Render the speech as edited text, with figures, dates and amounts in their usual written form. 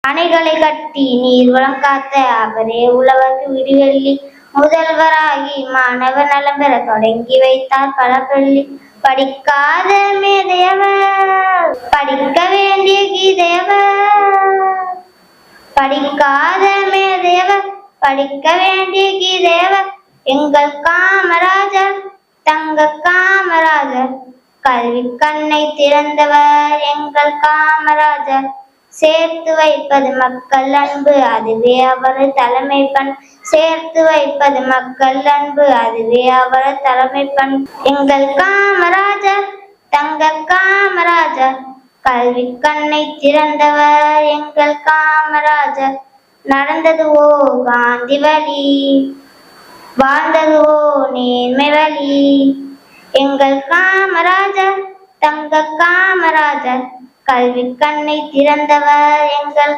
அணைகளை கட்டி நீர் வளம் காத்த அவரே உழவர்க்கு விடிவெள்ளி. முதல்வராகி மாணவர் நலம் பெற தொடங்கி வைத்தார் பல பள்ளி. படிக்காத மேதையவர், படிக்க வேண்டிய கீதையவர். படிக்காத மேதையவர், படிக்க வேண்டிய கீதையவர். எங்கள் காமராஜர், தங்க காமராஜர். கல்வி கண்ணை திறந்தவர் எங்கள் காமராஜர். சேர்த்து வைப்பது மக்கள் அன்பு, அதுவே அவரது தலைமை பண். சேர்த்து வைப்பது மக்கள் அன்பு, அதுவே அவரது தலைமை பண். எங்கள் காமராஜர், தங்க காமராஜர். கல்வி கண்ணை திறந்தவர் எங்கள் காமராஜர். நடந்தது ஓ காந்தி வழி, வாழ்ந்தது ஓ நேர்மை வழி. எங்கள் காமராஜர், தங்க காமராஜர். கல்வி கண்ணை திறந்தவர் எங்கள்